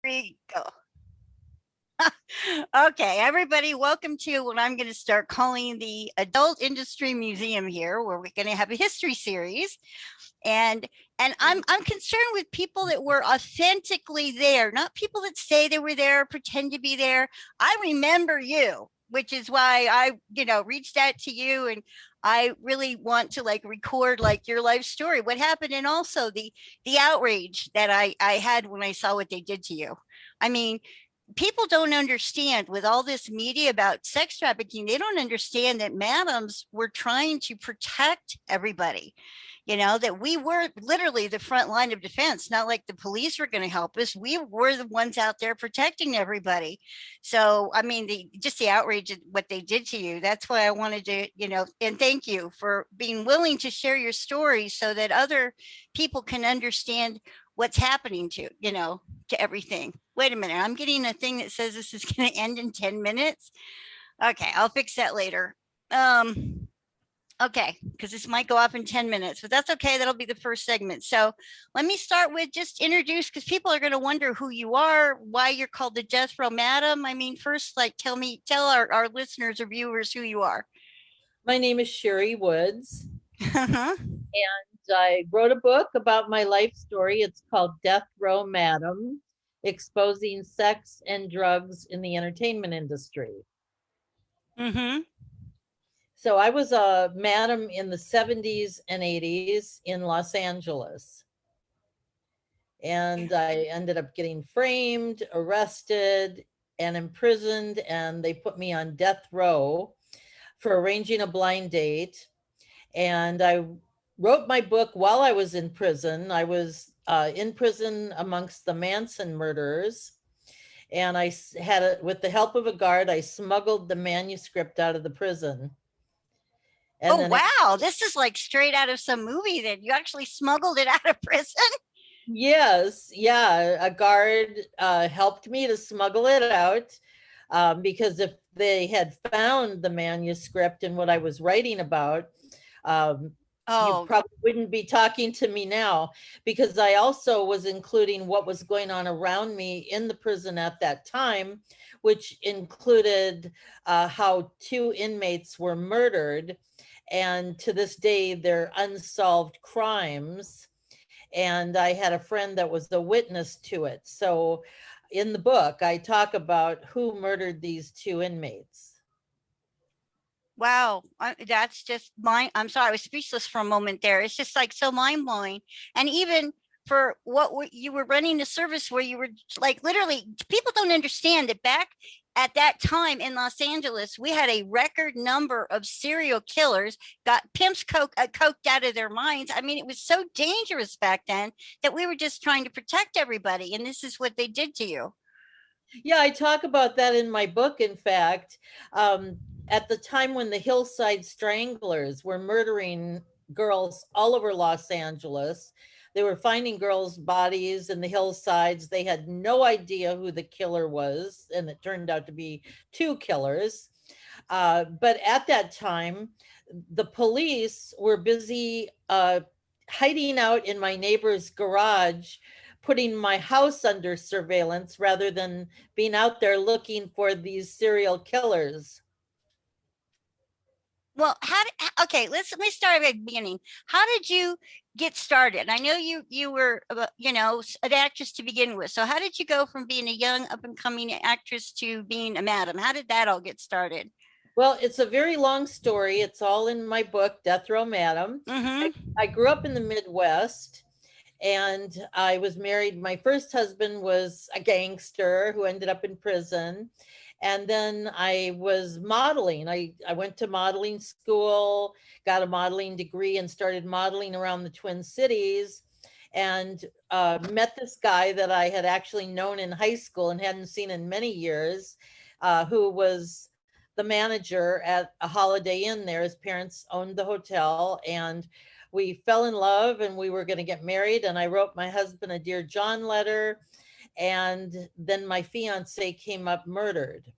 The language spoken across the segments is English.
We go. Okay, everybody, welcome to what I'm going to start calling the Adult Industry Museum here, where we're going to have a history series. And I'm concerned with people that were authentically there, not people that say they were there, pretend to be there. I remember you, which is why I reached out to you, and I really want to like record like your life story, what happened, and also the outrage that I had when I saw what they did to you. I mean, people don't understand with all this media about sex trafficking, they don't understand that madams were trying to protect everybody, that we were literally the front line of defense, not like the police were going to help us. We were the ones out there protecting everybody. So, I mean, just the outrage of what they did to you, that's why I wanted to, and thank you for being willing to share your story so that other people can understand what's happening to everything. Wait a minute, I'm getting a thing that says this is going to end in 10 minutes. Okay, I'll fix that later. Okay, because this might go off in 10 minutes, but that's okay. That'll be the first segment. So let me start with just introduce, because people are going to wonder who you are, why you're called the Death Row Madam. I mean, first, like, tell our listeners or viewers who you are. My name is Sherry Woods, and I wrote a book about my life story. It's called Death Row Madam, Exposing Sex and Drugs in the Entertainment Industry. Mm-hmm. So I was a madam in the 70s and 80s in Los Angeles. And I ended up getting framed, arrested, and imprisoned, and they put me on death row for arranging a blind date. And I wrote my book while I was in prison. I was in prison amongst the Manson murderers. And with the help of a guard, I smuggled the manuscript out of the prison. And wow, this is like straight out of some movie that you actually smuggled it out of prison. Yes, yeah, a guard helped me to smuggle it out because if they had found the manuscript and what I was writing about, you probably wouldn't be talking to me now, because I also was including what was going on around me in the prison at that time, which included how 2 inmates were murdered. And to this day, they're unsolved crimes. And I had a friend that was the witness to it. So in the book, I talk about who murdered these 2 inmates. Wow, that's just I'm sorry, I was speechless for a moment there. It's just like so mind blowing. And even for what you were running a service where you were like literally, people don't understand that back at that time in Los Angeles, we had a record number of serial killers, got pimps coked out of their minds. I mean, it was so dangerous back then that we were just trying to protect everybody. And this is what they did to you. Yeah, I talk about that in my book, in fact. At the time when the Hillside Stranglers were murdering girls all over Los Angeles, they were finding girls' bodies in the hillsides. They had no idea who the killer was, and it turned out to be 2 killers. But at that time, the police were busy hiding out in my neighbor's garage, putting my house under surveillance rather than being out there looking for these serial killers. Well, okay, let me start at the beginning. How did you get started? I know you were an actress to begin with. So how did you go from being a young up and coming actress to being a madam? How did that all get started? Well, it's a very long story. It's all in my book, Death Row Madam. I grew up in the Midwest, and I was married. My first husband was a gangster who ended up in prison. And then I was modeling. I went to modeling school, got a modeling degree, and started modeling around the Twin Cities, and met this guy that I had actually known in high school and hadn't seen in many years, who was the manager at a Holiday Inn there. His parents owned the hotel, and we fell in love, and we were going to get married. And I wrote my husband a Dear John letter. And then my fiance came up murdered.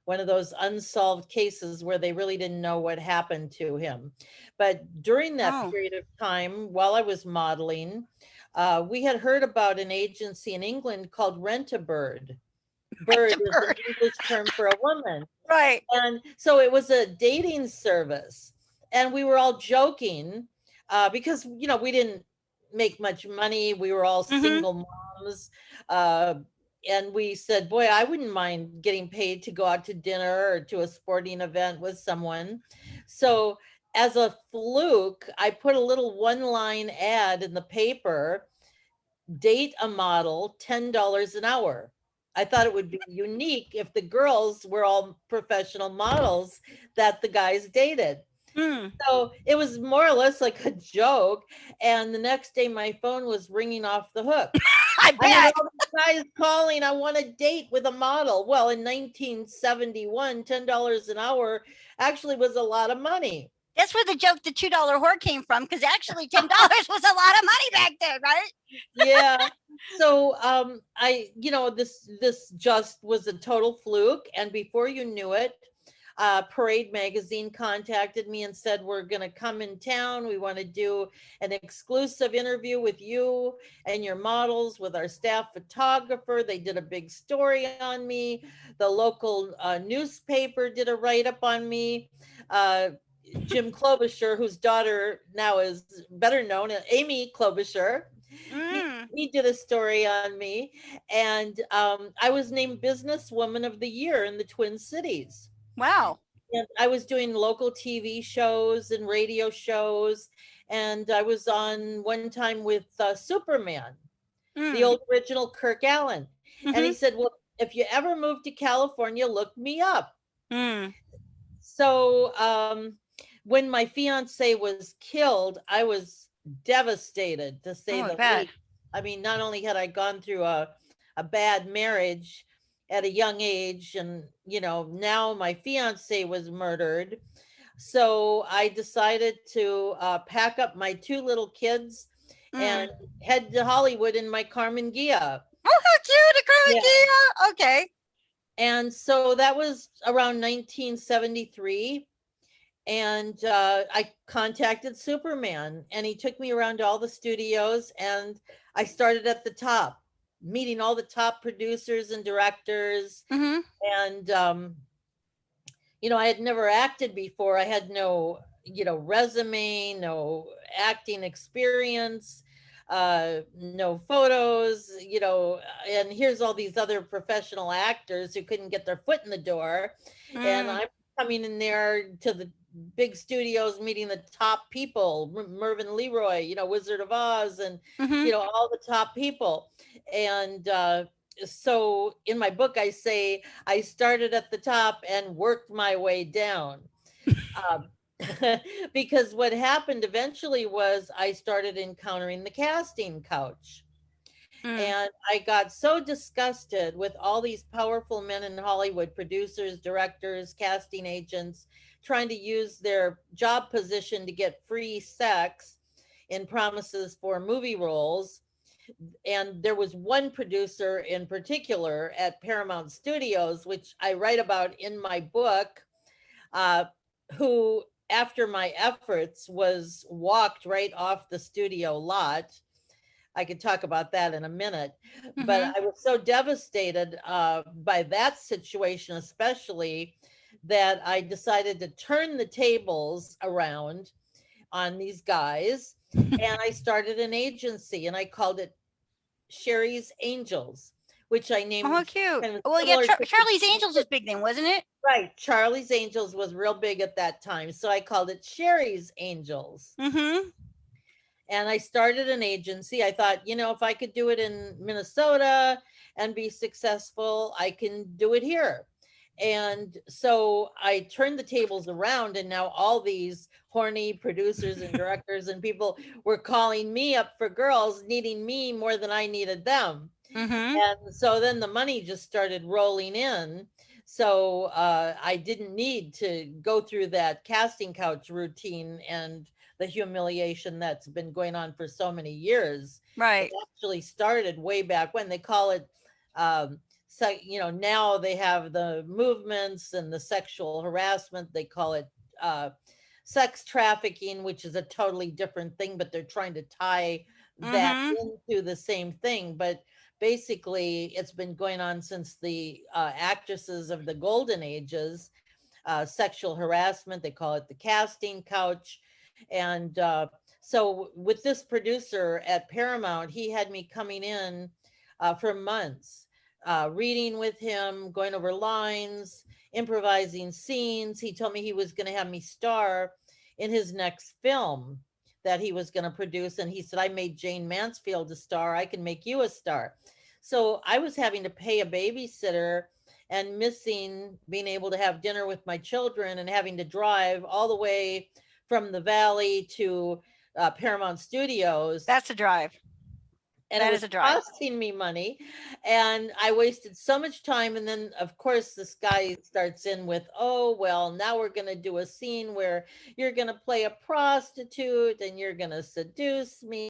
One of those unsolved cases where they really didn't know what happened to him. But during that period of time, while I was modeling, we had heard about an agency in England called Rent-A-Bird. Bird is an English term for a woman. Right. And so it was a dating service. And we were all joking because, you know, we didn't make much money. We were all single moms. And we said, boy, I wouldn't mind getting paid to go out to dinner or to a sporting event with someone. So as a fluke, I put a little one-line ad in the paper, date a model, $10 an hour. I thought it would be unique if the girls were all professional models that the guys dated. So it was more or less like a joke. And the next day my phone was ringing off the hook. I bet. I had all these guys calling, I want a date with a model. Well, in 1971, $10 an hour actually was a lot of money. That's where the joke, the $2 whore came from, because actually $10 was a lot of money back then, right? Yeah. So this just was a total fluke. And before you knew it, Parade Magazine contacted me and said, we're going to come in town. We want to do an exclusive interview with you and your models with our staff photographer. They did a big story on me. The local newspaper did a write-up on me. Jim Klobuchar, whose daughter now is better known as Amy Klobuchar, he did a story on me. And I was named Businesswoman of the Year in the Twin Cities. Wow. And I was doing local TV shows and radio shows. And I was on one time with Superman, the old original Kirk Allen. And he said, well, if you ever move to California, look me up. So when my fiance was killed, I was devastated, to say the least. I mean, not only had I gone through a bad marriage at a young age, and, you know, now my fiance was murdered. So I decided to pack up my two little kids and head to Hollywood in my Karmann Ghia. Oh, how cute, a Karmann Ghia. Okay. And so that was around 1973. And I contacted Superman, and he took me around to all the studios, and I started at the top, meeting all the top producers and directors. And, you know, I had never acted before. I had no, you know, resume, no acting experience, no photos, you know, and here's all these other professional actors who couldn't get their foot in the door. And I'm coming in there to the big studios, meeting the top people, Mervyn Leroy, you know, Wizard of Oz, and, you know, all the top people. And so in my book, I say I started at the top and worked my way down. Because what happened eventually was I started encountering the casting couch. And I got so disgusted with all these powerful men in Hollywood, producers, directors, casting agents, trying to use their job position to get free sex in promises for movie roles. And there was one producer in particular at Paramount Studios, which I write about in my book, who, after my efforts, was walked right off the studio lot. I could talk about that in a minute, but I was so devastated by that situation, especially, that I decided to turn the tables around on these guys. And I started an agency, and I called it Sherry's Angels, which I named. Oh, cute. Kind of, well, yeah, Charlie's Angels was big then, wasn't it? Right. Charlie's Angels was real big at that time. So I called it Sherry's Angels. And I started an agency. I thought, you know, if I could do it in Minnesota and be successful, I can do it here. And so I turned the tables around, and now all these horny producers and directors and people were calling me up for girls, needing me more than I needed them. And so then the money just started rolling in. So I didn't need to go through that casting couch routine and the humiliation that's been going on for so many years. Right. It actually started way back when. They call it, so, you know, now they have the movements and the sexual harassment. They call it sex trafficking, which is a totally different thing, but they're trying to tie back Mm-hmm. into the same thing. But basically, it's been going on since the actresses of the golden ages, sexual harassment. They call it the casting couch. And so, with this producer at Paramount, he had me coming in for months, reading with him, going over lines, improvising scenes. He told me he was going to have me star in his next film that he was going to produce. And he said, I made Jane Mansfield a star. I can make you a star. So I was having to pay a babysitter and missing being able to have dinner with my children and having to drive all the way from the valley to Paramount Studios. That's a drive. And That it is was a drive. costing me money, and I wasted so much time. And then of course this guy starts in with, oh well, now we're going to do a scene where you're going to play a prostitute and you're going to seduce me.